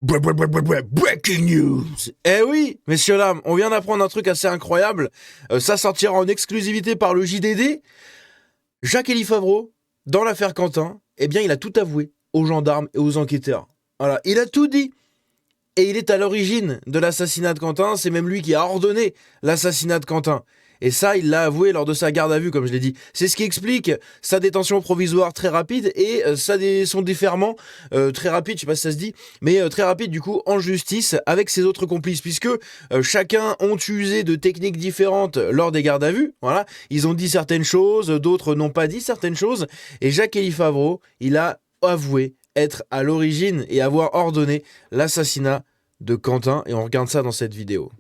Breaking news. Eh oui, messieurs dames, on vient d'apprendre un truc assez incroyable. Ça sortira en exclusivité par le JDD. Jacques-Élie Favreau, dans l'affaire Quentin, eh bien, il a tout avoué aux gendarmes et aux enquêteurs. Voilà, il a tout dit. Et il est à l'origine de l'assassinat de Quentin. C'est même lui qui a ordonné l'assassinat de Quentin. Et ça, il l'a avoué lors de sa garde à vue, comme je l'ai dit. C'est ce qui explique sa détention provisoire très rapide et son déferment très rapide, je sais pas si ça se dit, mais très rapide du coup en justice avec ses autres complices, puisque chacun ont usé de techniques différentes lors des gardes à vue. Voilà, ils ont dit certaines choses, d'autres n'ont pas dit certaines choses. Et Jacques-Élie Favreau, il a avoué être à l'origine et avoir ordonné l'assassinat de Quentin. Et on regarde ça dans cette vidéo.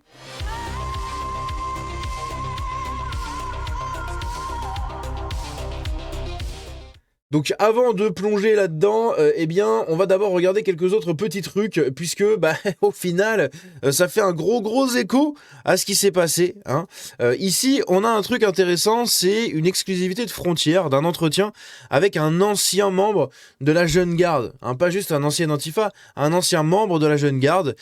Donc avant de plonger là-dedans, eh bien, on va d'abord regarder quelques autres petits trucs, puisque, au final, ça fait un gros écho à ce qui s'est passé. Hein. Ici, on a un truc intéressant, c'est une exclusivité de Frontières, d'un entretien avec un ancien membre de la Jeune Garde. Hein, pas juste un ancien Antifa, un ancien membre de la Jeune Garde,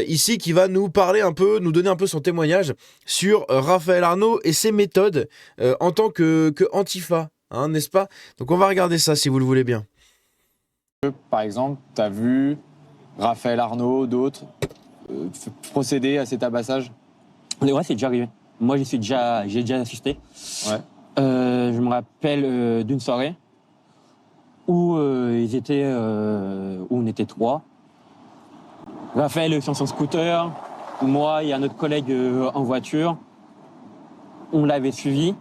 ici, qui va nous parler un peu, nous donner un peu son témoignage sur Raphaël Arnaud et ses méthodes en tant que Antifa. Hein, n'est-ce pas? Donc on va regarder ça si vous le voulez bien. Par exemple, tu as vu Raphaël Arnaud, d'autres, procéder à cet abassage? Ouais, c'est déjà arrivé. Moi, j'ai déjà assisté. Ouais. Je me rappelle d'une soirée où où on était trois. Raphaël sur son scooter, moi et un autre collègue en voiture. On l'avait suivi.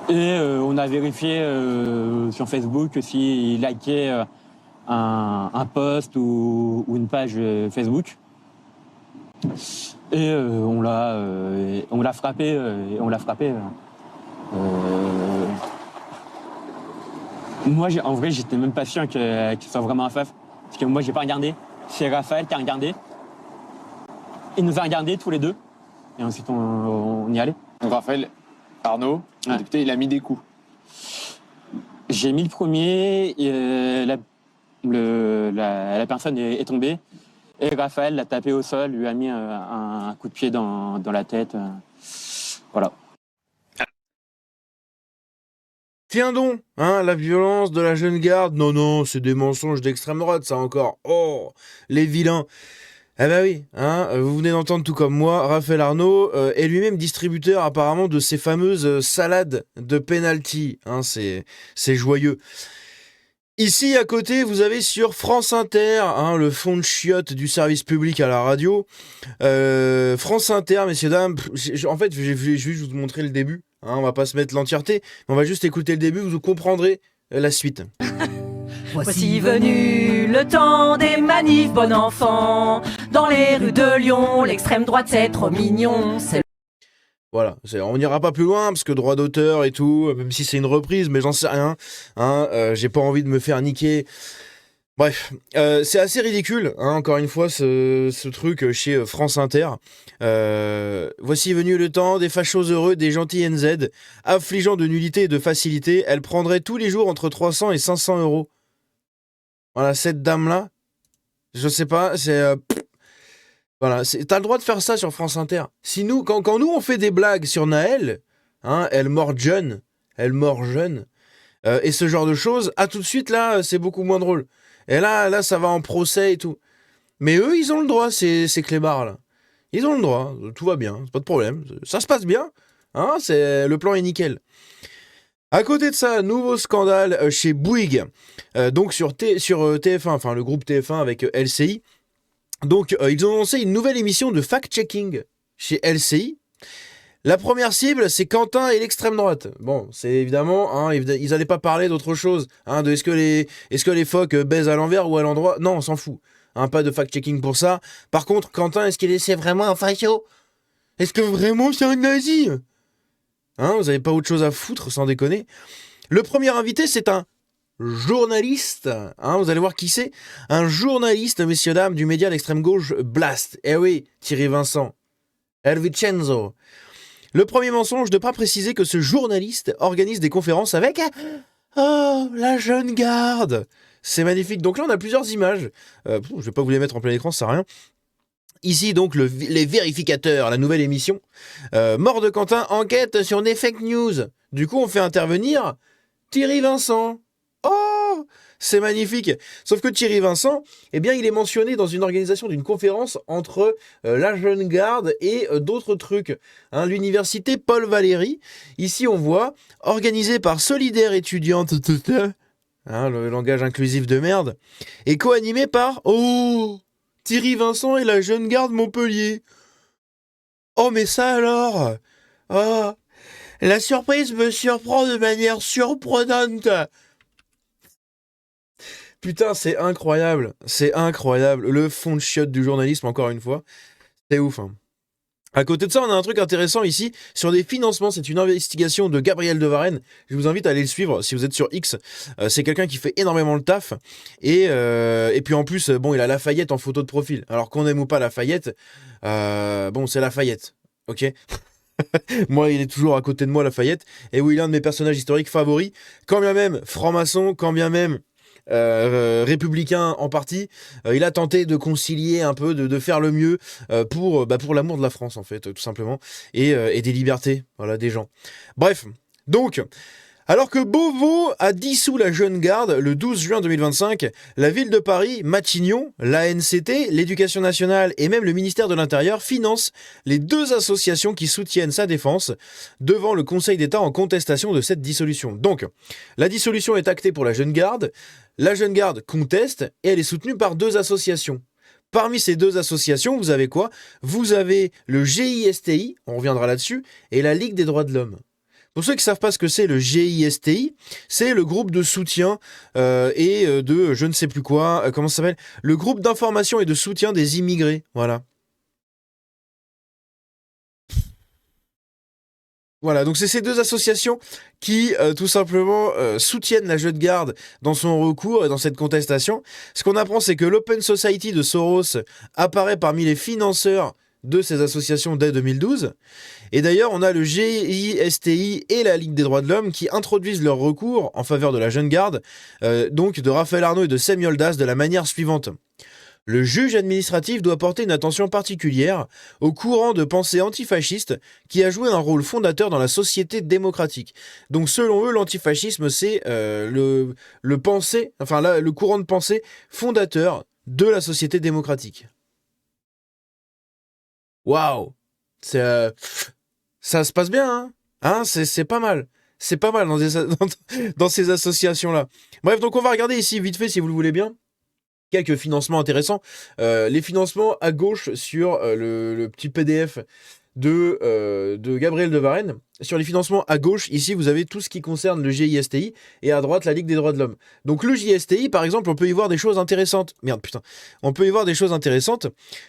Et on a vérifié sur Facebook s'il likait un post ou une page Facebook. Et on l'a frappé. Moi, en vrai, j'étais même pas sûr qu'il soit vraiment un faf. Parce que moi, j'ai pas regardé. C'est Raphaël qui a regardé. Il nous a regardé tous les deux. Et ensuite, on y allait. Donc Raphaël Arnaud, le député, il a mis des coups. J'ai mis le premier, et la personne est tombée. Et Raphaël l'a tapé au sol, lui a mis un coup de pied dans la tête. Voilà. Tiens donc, hein, la violence de la Jeune Garde. Non, c'est des mensonges d'extrême droite, ça encore. Oh, les vilains. Eh ben oui, hein, vous venez d'entendre tout comme moi, Raphaël Arnaud est lui-même distributeur apparemment de ces fameuses salades de penalty. Hein, c'est joyeux. Ici, à côté, vous avez sur France Inter, hein, le fond de chiottes du service public à la radio. France Inter, messieurs, dames, en fait, je vais juste vous montrer le début. Hein, on va pas se mettre l'entièreté, mais on va juste écouter le début, vous comprendrez la suite. Voici venu le temps des manifs, bon enfant. Dans les rues de Lyon, l'extrême droite c'est trop mignon. Voilà, on n'ira pas plus loin, parce que droit d'auteur et tout, même si c'est une reprise, mais j'en sais rien. Hein, j'ai pas envie de me faire niquer. Bref, c'est assez ridicule, hein, encore une fois, ce truc chez France Inter. Voici venu le temps des fachos heureux, des gentils NZ, affligeant de nullité et de facilité. Elle prendrait tous les jours entre 300 et 500 euros. Voilà, cette dame-là, je sais pas, voilà, t'as le droit de faire ça sur France Inter. Si nous, quand nous on fait des blagues sur Naël, hein, elle mort jeune, et ce genre de choses, tout de suite là, c'est beaucoup moins drôle. Et là, ça va en procès et tout. Mais eux, ils ont le droit, ces clébards là. Ils ont le droit, tout va bien, c'est pas de problème. Ça se passe bien, hein, le plan est nickel. À côté de ça, nouveau scandale chez Bouygues, donc sur TF1, enfin le groupe TF1 avec LCI. Donc ils ont lancé une nouvelle émission de fact-checking chez LCI. La première cible, c'est Quentin et l'extrême droite. Bon, c'est évidemment, hein, ils n'allaient pas parler d'autre chose, hein, de est-ce que les phoques baisent à l'envers ou à l'endroit. Non, on s'en fout. Hein, pas de fact-checking pour ça. Par contre, Quentin, est-ce qu'il est vraiment un facho? Est-ce que vraiment c'est un nazi? Hein, vous avez pas autre chose à foutre, sans déconner. Le premier invité, c'est un journaliste. Hein, vous allez voir qui c'est. Un journaliste, messieurs, dames, du média d'extrême gauche Blast. Eh oui, Thierry Vincent. El Vincenzo. Le premier mensonge de pas préciser que ce journaliste organise des conférences avec la Jeune Garde. C'est magnifique. Donc là, on a plusieurs images. Je vais pas vous les mettre en plein écran, ça sert à rien. Ici, donc, les vérificateurs, la nouvelle émission. Mort de Quentin, enquête sur des fake news. Du coup, on fait intervenir Thierry Vincent. Oh, c'est magnifique. Sauf que Thierry Vincent, eh bien, il est mentionné dans une organisation d'une conférence entre la Jeune Garde et d'autres trucs. Hein, l'université Paul Valéry. Ici, on voit, organisé par Solidaire Étudiante, hein, le langage inclusif de merde, et co-animé par Thierry Vincent et la Jeune Garde Montpellier. Oh, mais ça alors! Oh, la surprise me surprend de manière surprenante. Putain, c'est incroyable. C'est incroyable. Le fond de chiotte du journalisme, encore une fois. C'est ouf, hein. À côté de ça, on a un truc intéressant ici sur des financements. C'est une investigation de Gabriel de Varenne. Je vous invite à aller le suivre si vous êtes sur X. C'est quelqu'un qui fait énormément le taf. Et puis en plus, bon, il a Lafayette en photo de profil. Alors qu'on aime ou pas Lafayette, bon, c'est Lafayette. Ok. Moi, il est toujours à côté de moi, Lafayette. Et oui, il est un de mes personnages historiques favoris. Quand bien même franc-maçon, quand bien même républicain en partie, il a tenté de concilier un peu, de faire le mieux pour l'amour de la France, en fait, tout simplement, et des libertés, voilà, des gens. Bref, donc, alors que Beauvau a dissous la Jeune Garde le 12 juin 2025, la ville de Paris, Matignon, l'ANCT, l'Éducation nationale et même le ministère de l'Intérieur financent les deux associations qui soutiennent sa défense devant le Conseil d'État en contestation de cette dissolution. Donc, la dissolution est actée pour la Jeune Garde conteste et elle est soutenue par deux associations. Parmi ces deux associations, vous avez quoi? Vous avez le GISTI, on reviendra là-dessus, et la Ligue des droits de l'homme. Pour ceux qui ne savent pas ce que c'est, le GISTI, c'est le groupe de soutien de je ne sais plus quoi, comment ça s'appelle? Le groupe d'information et de soutien des immigrés, voilà. Voilà, donc c'est ces deux associations qui, tout simplement, soutiennent la Jeune Garde dans son recours et dans cette contestation. Ce qu'on apprend, c'est que l'Open Society de Soros apparaît parmi les financeurs de ces associations dès 2012. Et d'ailleurs, on a le GISTI et la Ligue des droits de l'homme qui introduisent leur recours en faveur de la Jeune Garde, donc de Raphaël Arnaud et de Samuel Das, de la manière suivante. Le juge administratif doit porter une attention particulière au courant de pensée antifasciste qui a joué un rôle fondateur dans la société démocratique. Donc selon eux, l'antifascisme, c'est le courant de pensée fondateur de la société démocratique. Waouh, ça se passe bien, hein, c'est pas mal. C'est pas mal dans ces associations-là. Bref, donc on va regarder ici vite fait, si vous le voulez bien, quelques financements intéressants. Les financements à gauche sur le petit PDF de Gabriel de Varenne. Sur les financements à gauche, ici, vous avez tout ce qui concerne le GISTI et à droite, la Ligue des droits de l'homme. Donc le GISTI, par exemple, on peut y voir des choses intéressantes. On peut y voir des choses intéressantes,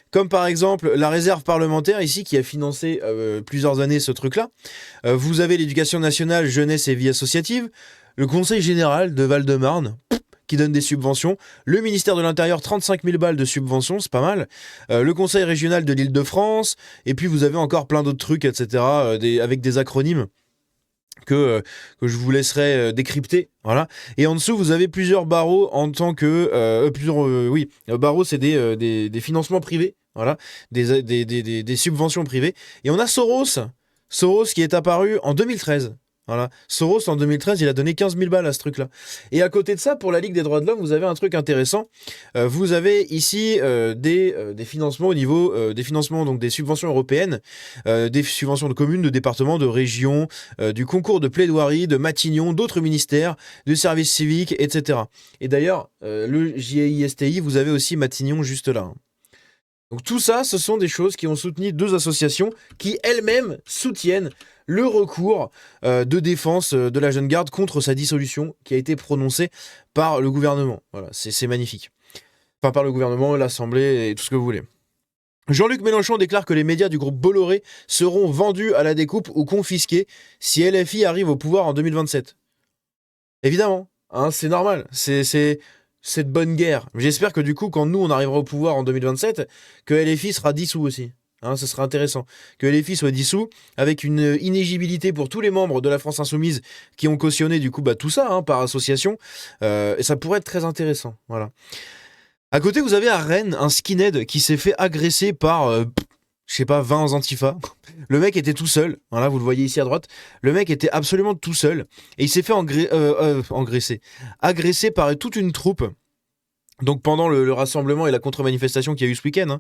comme par exemple la réserve parlementaire, ici, qui a financé plusieurs années ce truc-là. Vous avez l'Éducation nationale, jeunesse et vie associative, le Conseil général de Val-de-Marne, qui donne des subventions, le ministère de l'Intérieur, 35 000 balles de subventions, c'est pas mal, le Conseil régional de l'Île-de-France, et puis vous avez encore plein d'autres trucs, etc., avec des acronymes que je vous laisserai décrypter, voilà. Et en dessous, vous avez plusieurs barreaux en tant que... barreaux, c'est des financements privés, voilà, des subventions privées. Et on a Soros qui est apparu en 2013. Voilà. Soros, en 2013, il a donné 15 000 balles à ce truc-là. Et à côté de ça, pour la Ligue des droits de l'homme, vous avez un truc intéressant. Vous avez ici des financements au niveau des financements, donc des subventions européennes, des subventions de communes, de départements, de régions, du concours de plaidoirie, de Matignon, d'autres ministères, de services civiques, etc. Et d'ailleurs, le GISTI, vous avez aussi Matignon juste là, hein. Donc tout ça, ce sont des choses qui ont soutenu deux associations qui elles-mêmes soutiennent le recours de défense de la Jeune Garde contre sa dissolution qui a été prononcée par le gouvernement. Voilà, c'est magnifique. Enfin, par le gouvernement, l'Assemblée et tout ce que vous voulez. Jean-Luc Mélenchon déclare que les médias du groupe Bolloré seront vendus à la découpe ou confisqués si LFI arrive au pouvoir en 2027. Évidemment, hein, c'est normal, c'est cette bonne guerre. J'espère que du coup, quand nous, on arrivera au pouvoir en 2027, que LFI sera dissous aussi. Hein, ce serait intéressant. Que LFI soit dissous, avec une inéligibilité pour tous les membres de la France Insoumise qui ont cautionné du coup tout ça, hein, par association. Et ça pourrait être très intéressant. Voilà. À côté, vous avez à Rennes un skinhead qui s'est fait agresser par, je sais pas, 20 antifa. Le mec était tout seul. Voilà, vous le voyez ici à droite. Le mec était absolument tout seul. Et il s'est fait agresser par toute une troupe. Donc pendant le rassemblement et la contre-manifestation qu'il y a eu ce week-end,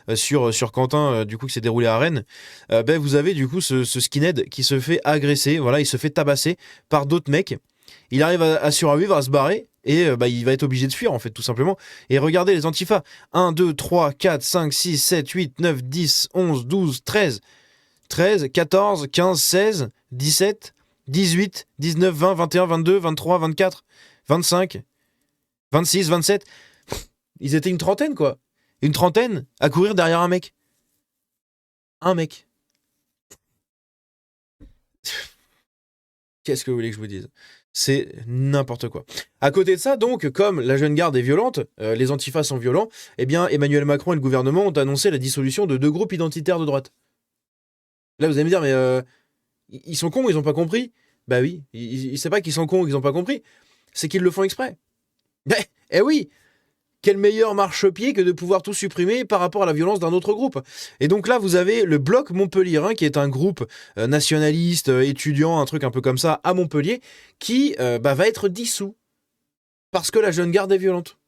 hein, sur Quentin, du coup, qui s'est déroulé à Rennes, vous avez du coup ce skinhead qui se fait agresser, voilà, il se fait tabasser par d'autres mecs. Il arrive à survivre, à se barrer, et il va être obligé de fuir, en fait, tout simplement. Et regardez les antifas. 1, 2, 3, 4, 5, 6, 7, 8, 9, 10, 11, 12, 13, 14, 15, 16, 17, 18, 19, 20, 21, 22, 23, 24, 25, 26, 27... Ils étaient une trentaine, quoi. Une trentaine à courir derrière un mec. Un mec. Qu'est-ce que vous voulez que je vous dise? C'est n'importe quoi. À côté de ça, donc, comme la jeune garde est violente, les antifas sont violents, eh bien, Emmanuel Macron et le gouvernement ont annoncé la dissolution de 2 groupes identitaires de droite. Là, vous allez me dire, mais ils sont cons, ils ont pas compris? Bah oui, c'est pas qu'ils sont cons ou qu'ils ont pas compris, c'est qu'ils le font exprès. Eh oui! Quel meilleur marchepied que de pouvoir tout supprimer par rapport à la violence d'un autre groupe. Et donc là, vous avez le Bloc Montpellier, qui est un groupe nationaliste, étudiant, un truc un peu comme ça, à Montpellier, qui va être dissous. Parce que la jeune garde est violente.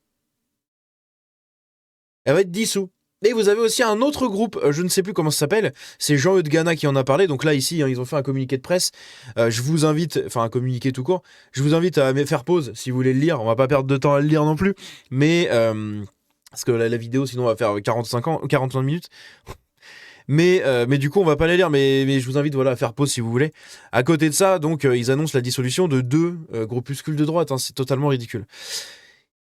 Elle va être dissous. Et vous avez aussi un autre groupe, je ne sais plus comment ça s'appelle, c'est Jean-Eudes Gana qui en a parlé, donc là ici, hein, ils ont fait un communiqué de presse, je vous invite, enfin un communiqué tout court, je vous invite à faire pause si vous voulez le lire, on va pas perdre de temps à le lire non plus, mais, parce que la vidéo sinon va faire 45 minutes, mais du coup on va pas la lire, mais je vous invite à faire pause si vous voulez. À côté de ça, donc ils annoncent la dissolution de 2 groupuscules de droite, hein, c'est totalement ridicule.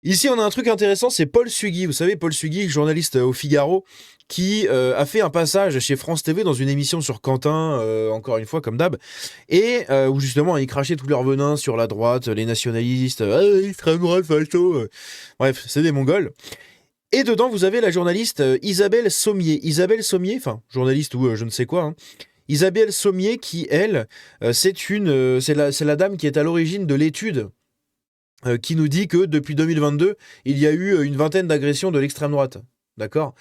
Ici, on a un truc intéressant, c'est Paul Sugy. Vous savez, Paul Sugy, journaliste au Figaro, qui a fait un passage chez France TV dans une émission sur Quentin, encore une fois, comme d'hab, et où justement, il crachait tout leur venin sur la droite, les nationalistes, extrême droite, facho. Bref, c'est des Mongols. Et dedans, vous avez la journaliste Isabelle Sommier. Isabelle Sommier, enfin, journaliste ou je ne sais quoi, hein. Isabelle Sommier, qui, elle, c'est la dame qui est à l'origine de l'étude qui nous dit que depuis 2022, il y a eu une vingtaine d'agressions de l'extrême droite. D'accord.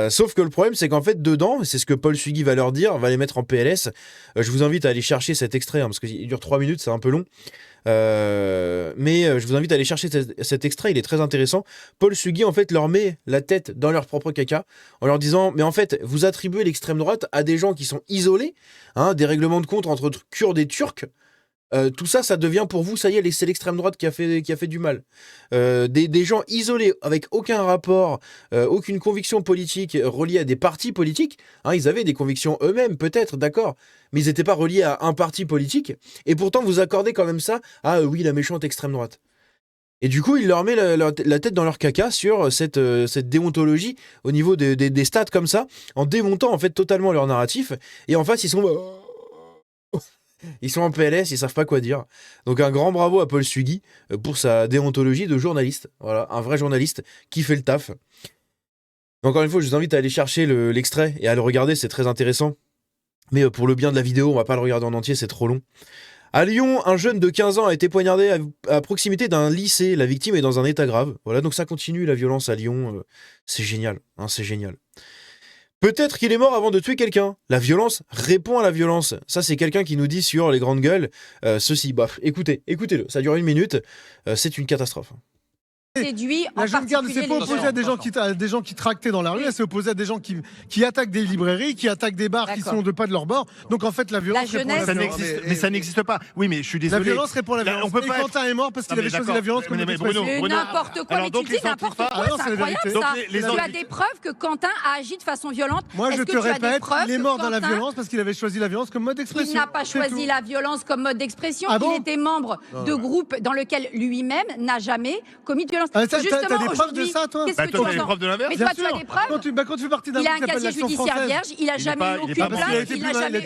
Sauf que le problème, c'est qu'en fait, dedans, c'est ce que Paul Sugy va leur dire, va les mettre en PLS. Je vous invite à aller chercher cet extrait, parce qu'il dure 3 minutes, c'est un peu long. Mais je vous invite à aller chercher cet extrait, il est très intéressant. Paul Sugy, en fait, leur met la tête dans leur propre caca, en leur disant, mais en fait, vous attribuez l'extrême droite à des gens qui sont isolés, hein, des règlements de compte entre Kurdes et Turcs. Tout ça, ça devient pour vous, ça y est, c'est l'extrême droite qui a fait du mal. Des gens isolés, avec aucun rapport, aucune conviction politique reliée à des partis politiques. Hein, ils avaient des convictions eux-mêmes, peut-être, d'accord, mais ils n'étaient pas reliés à un parti politique. Et pourtant, vous accordez quand même ça à, oui, la méchante extrême droite. Et du coup, il leur met la tête dans leur caca sur cette déontologie au niveau des stats comme ça, en démontant en fait totalement leur narratif. Et en face, ils sont en PLS, ils savent pas quoi dire. Donc un grand bravo à Paul Sugy pour sa déontologie de journaliste. Voilà, un vrai journaliste qui fait le taf. Encore une fois, je vous invite à aller chercher l'extrait et à le regarder, c'est très intéressant. Mais pour le bien de la vidéo, on va pas le regarder en entier, c'est trop long. À Lyon, un jeune de 15 ans a été poignardé à proximité d'un lycée. La victime est dans un état grave. Voilà, donc ça continue la violence à Lyon. C'est génial, hein, c'est génial. Peut-être qu'il est mort avant de tuer quelqu'un. La violence répond à la violence. Ça, c'est quelqu'un qui nous dit sur les grandes gueules ceci. Bah, écoutez-le. Ça dure 1 minute. C'est une catastrophe. Séduit, la jeune garde ne s'est pas opposée à des gens qui tractaient dans la rue, elle s'est opposée à des gens qui attaquent des librairies, qui attaquent des bars qui sont de pas de leur bord. Donc en fait la violence répond à la violence. Mais ça n'existe pas. Oui, mais je suis désolé. La violence répond à la violence. On peut pas Quentin est mort parce qu'il avait choisi la violence comme Bruno, n'importe quoi, mais tu dis n'importe quoi, c'est incroyable ça. Tu as des preuves que Quentin a agi de façon violente. Moi je te répète, il est mort dans la violence parce qu'il avait choisi la violence comme mode d'expression. Il n'a pas choisi la violence comme mode d'expression. Il était membre de groupes dans lequel lui-même n'a jamais commis de violence. Des preuves de ça, toi? Qu'est-ce que tu as preuves de l'inverse? Mais toi, tu as des preuves? Quand tu fais partie d'un il a un casier judiciaire vierge, il n'a jamais eu aucune plainte, il n'a jamais...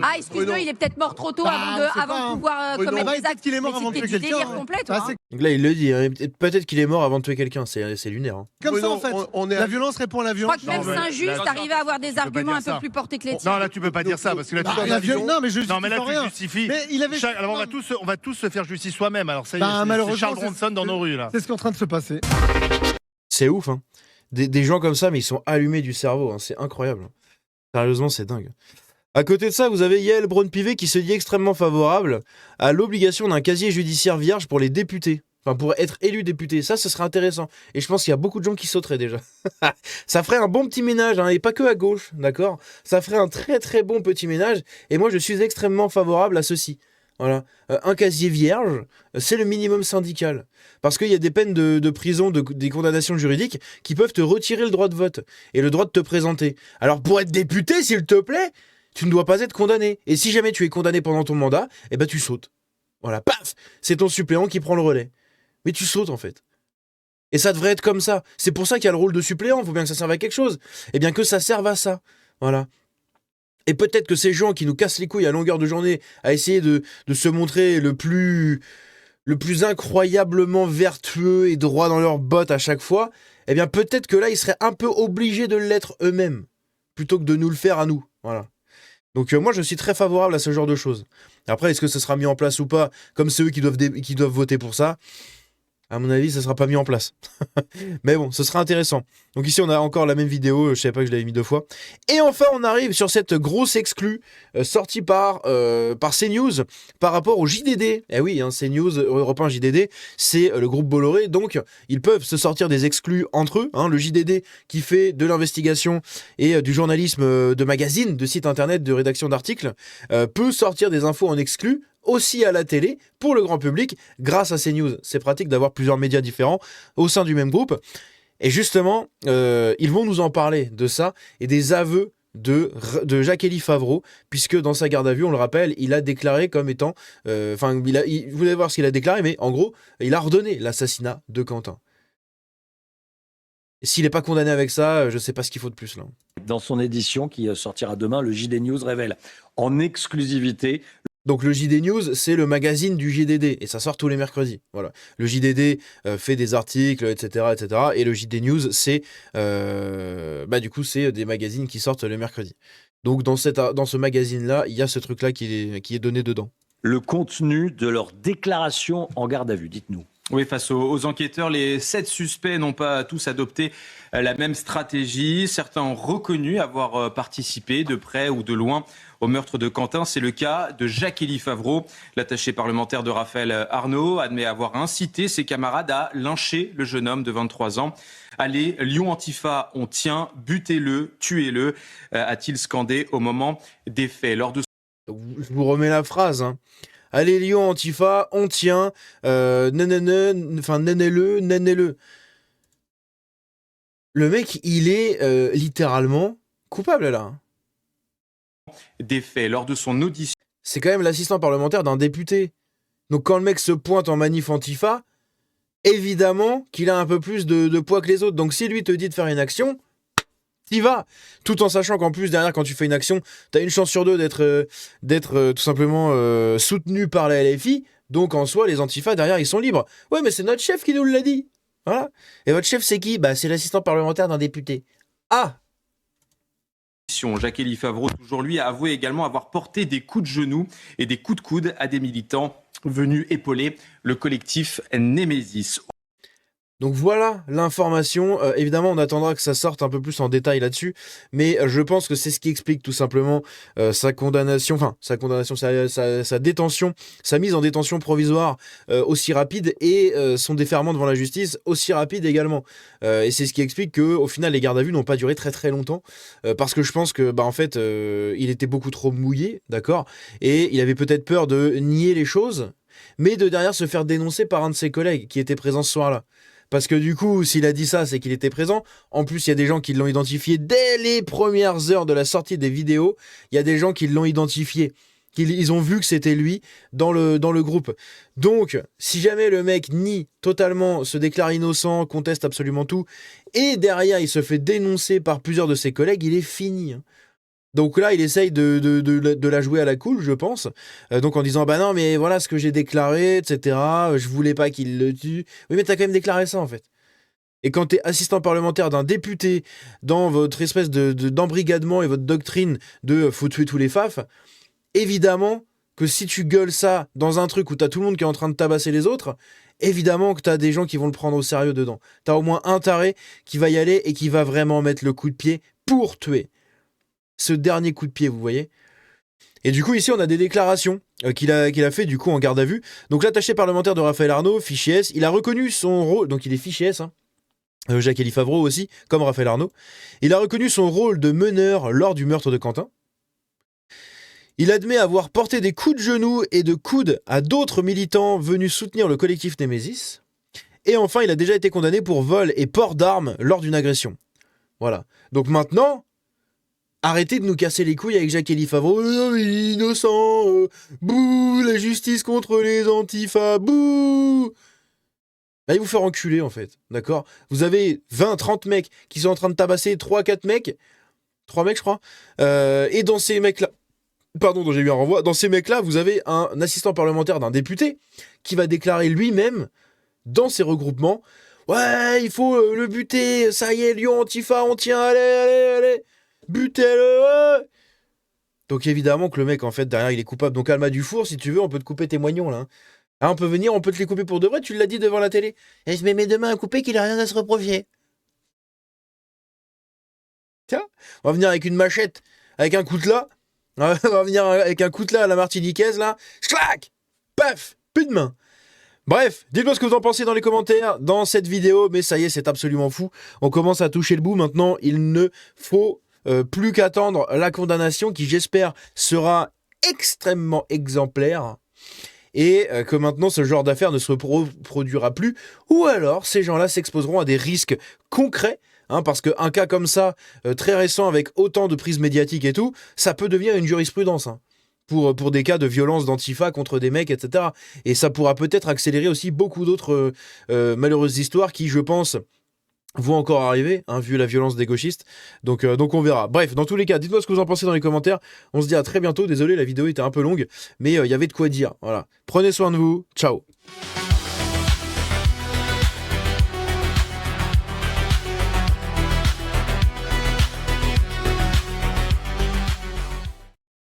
Ah, excuse-moi, il est peut-être mort trop tôt avant de pouvoir commettre des actes. Qu'il est mort avant de tuer quelqu'un. C'est délire complet, toi. Donc là, il le dit, hein, peut-être qu'il est mort avant de tuer quelqu'un, c'est lunaire. Hein. Comme Oui, ça, non, en fait. on est La violence répond à la Je violence. crois que même Non, mais Saint-Just là, arrivait à avoir des peux pas arguments dire un peu ça. plus portés que les tiens. Non, là, tu peux pas dire ça, parce que là, tu Bah, non, mais je non, mais là, justifie tu rien. justifies. Mais il avait. Alors, on va tous se faire justice soi-même. Alors, ça y est, Bah, c'est malheureusement, Charles c'est- Bronson dans nos rues, là. C'est ce qui est en train de se passer. C'est ouf, hein. Des gens comme ça, mais ils sont allumés du cerveau, hein. C'est incroyable. Sérieusement, c'est dingue. À côté de ça, vous avez Yael Braun-Pivet qui se dit extrêmement favorable à l'obligation d'un casier judiciaire vierge pour les députés. Enfin, pour être élu député. Ça, ce serait intéressant. Et je pense qu'il y a beaucoup de gens qui sauteraient déjà. Ça ferait un bon petit ménage, hein, et pas que à gauche, d'accord? Ça ferait un très très bon petit ménage. Et moi, je suis extrêmement favorable à ceci. Voilà. Un casier vierge, c'est le minimum syndical. Parce qu'il y a des peines de prison, des condamnations juridiques qui peuvent te retirer le droit de vote et le droit de te présenter. Alors, pour être député, s'il te plaît, tu ne dois pas être condamné. Et si jamais tu es condamné pendant ton mandat, eh ben tu sautes. Voilà, paf, c'est ton suppléant qui prend le relais. Mais tu sautes en fait. Et ça devrait être comme ça. C'est pour ça qu'il y a le rôle de suppléant, il faut bien que ça serve à quelque chose. Et bien que ça serve à ça. Voilà. Et peut-être que ces gens qui nous cassent les couilles à longueur de journée à essayer de se montrer le plus incroyablement vertueux et droit dans leurs bottes à chaque fois, eh bien peut-être que là, ils seraient un peu obligés de l'être eux-mêmes, plutôt que de nous le faire à nous. Voilà. Donc moi, je suis très favorable à ce genre de choses. Après, est-ce que ça sera mis en place ou pas, comme c'est eux qui doivent voter pour ça? À mon avis, ça ne sera pas mis en place. Mais bon, ce sera intéressant. Donc ici, on a encore la même vidéo. Je ne savais pas que je l'avais mis 2 fois. Et enfin, on arrive sur cette grosse exclue sortie par CNews par rapport au JDD. Eh oui, hein, CNews, Europe 1 JDD, c'est le groupe Bolloré. Donc, ils peuvent se sortir des exclus entre eux. Hein, le JDD qui fait de l'investigation et du journalisme de magazine, de site internet, de rédaction d'articles, peut sortir des infos en exclus aussi à la télé, pour le grand public, grâce à CNews. C'est pratique d'avoir plusieurs médias différents au sein du même groupe. Et justement, ils vont nous en parler de ça et des aveux de Jacques-Élie Favreau, puisque dans sa garde à vue, on le rappelle, il a déclaré comme étant... vous voulez voir ce qu'il a déclaré, mais en gros, il a ordonné l'assassinat de Quentin. Et s'il n'est pas condamné avec ça, je ne sais pas ce qu'il faut de plus là. Dans son édition qui sortira demain, le JD News révèle en exclusivité... Donc le JD News, c'est le magazine du JDD, et ça sort tous les mercredis. Voilà. Le JDD fait des articles, etc., etc. Et le JD News, c'est du coup, c'est des magazines qui sortent le mercredi. Donc dans ce magazine-là, il y a ce truc-là qui est donné dedans. Le contenu de leur déclaration en garde à vue, dites-nous. Oui, face aux enquêteurs, les 7 suspects n'ont pas tous adopté la même stratégie. Certains ont reconnu avoir participé de près ou de loin au meurtre de Quentin. C'est le cas de Jacques-Élie Favreau. L'attaché parlementaire de Raphaël Arnaud admet avoir incité ses camarades à lyncher le jeune homme de 23 ans. Allez, Lyon Antifa, on tient, butez-le, tuez-le, a-t-il scandé au moment des faits. Je vous remets la phrase, hein. Allez Lyon Antifa, on tient, nénez-le. Le mec, il est littéralement coupable là. Des faits lors de son audition. C'est quand même l'assistant parlementaire d'un député. Donc quand le mec se pointe en manif Antifa, évidemment qu'il a un peu plus de poids que les autres. Donc si lui te dit de faire une action, t'y vas, tout en sachant qu'en plus derrière quand tu fais une action, t'as une chance sur 2 d'être tout simplement soutenu par la LFI, donc en soi les antifas derrière ils sont libres. Ouais mais c'est notre chef qui nous l'a dit. Voilà. Et votre chef c'est qui? Bah c'est l'assistant parlementaire d'un député. Ah. Jacques-Élie Favreau, toujours lui, a avoué également avoir porté des coups de genoux et des coups de coude à des militants venus épauler le collectif Némésis. Donc voilà l'information. Évidemment, on attendra que ça sorte un peu plus en détail là-dessus, mais je pense que c'est ce qui explique tout simplement sa détention, sa mise en détention provisoire aussi rapide et son déferrement devant la justice aussi rapide également. Et c'est ce qui explique que au final les gardes à vue n'ont pas duré très très longtemps parce que je pense que il était beaucoup trop mouillé, d'accord, et il avait peut-être peur de nier les choses, mais de derrière se faire dénoncer par un de ses collègues qui était présent ce soir-là. Parce que du coup, s'il a dit ça, c'est qu'il était présent. En plus, il y a des gens qui l'ont identifié dès les premières heures de la sortie des vidéos. Il y a des gens qui l'ont identifié. Ils ont vu que c'était lui dans le groupe. Donc, si jamais le mec nie totalement, se déclare innocent, conteste absolument tout, et derrière, il se fait dénoncer par plusieurs de ses collègues, il est fini. Donc là, il essaye de la jouer à la cool, je pense. Donc en disant, bah non, mais voilà ce que j'ai déclaré, etc. Je voulais pas qu'il le tue. Oui, mais t'as quand même déclaré ça, en fait. Et quand t'es assistant parlementaire d'un député dans votre espèce d'embrigadement et votre doctrine de faut tuer tous les faf, évidemment que si tu gueules ça dans un truc où t'as tout le monde qui est en train de tabasser les autres, évidemment que t'as des gens qui vont le prendre au sérieux dedans. T'as au moins un taré qui va y aller et qui va vraiment mettre le coup de pied pour tuer. Ce dernier coup de pied, vous voyez. Et du coup, ici, on a des déclarations qu'il a fait du coup en garde à vue. Donc l'attaché parlementaire de Raphaël Arnaud, fichier S, il a reconnu son rôle, donc il est fichier S, hein. Jacques-Élie Favreau aussi, comme Raphaël Arnaud. Il a reconnu son rôle de meneur lors du meurtre de Quentin. Il admet avoir porté des coups de genoux et de coude à d'autres militants venus soutenir le collectif Némésis. Et enfin, il a déjà été condamné pour vol et port d'armes lors d'une agression. Voilà. Donc maintenant, arrêtez de nous casser les couilles avec Jacques-Élie Favreau. Il est innocent. Bouh, la justice contre les antifas. Bouh. Allez vous faire enculer, en fait. D'accord ? Vous avez 20, 30 mecs qui sont en train de tabasser 3-4 mecs. 3 mecs, je crois. Et dans ces mecs-là... Pardon, j'ai eu un renvoi. Dans ces mecs-là, vous avez un assistant parlementaire d'un député qui va déclarer lui-même, dans ses regroupements, « Ouais, il faut le buter. Ça y est, Lyon Antifa, on tient. Allez. Butez-le. » Donc évidemment que le mec, en fait, derrière, il est coupable. Donc Alma Dufour, si tu veux, on peut te couper tes moignons, là. Ah, on peut venir, on peut te les couper pour de vrai, tu l'as dit devant la télé. Et je mets mes deux mains à couper qu'il a rien à se reprocher. Tiens, on va venir avec une machette, avec un coutelas. On va venir avec un coutelas à la martiniquaise, là. Schlac! Paf! Plus de main. Bref, dites-moi ce que vous en pensez dans les commentaires dans cette vidéo, mais ça y est, c'est absolument fou. On commence à toucher le bout maintenant. Il ne faut plus qu'attendre la condamnation qui, j'espère, sera extrêmement exemplaire. Et que maintenant ce genre d'affaires ne se reproduira plus, ou alors ces gens-là s'exposeront à des risques concrets, hein, parce qu'un cas comme ça, très récent, avec autant de prises médiatiques et tout, ça peut devenir une jurisprudence, hein, pour des cas de violence d'antifa contre des mecs, etc. Et ça pourra peut-être accélérer aussi beaucoup d'autres malheureuses histoires qui, je pense, vont encore arriver, hein, vu la violence des gauchistes. Donc on verra. Bref, dans tous les cas, dites-moi ce que vous en pensez dans les commentaires. On se dit à très bientôt. Désolé, la vidéo était un peu longue, mais il y avait de quoi dire. Voilà. Prenez soin de vous. Ciao.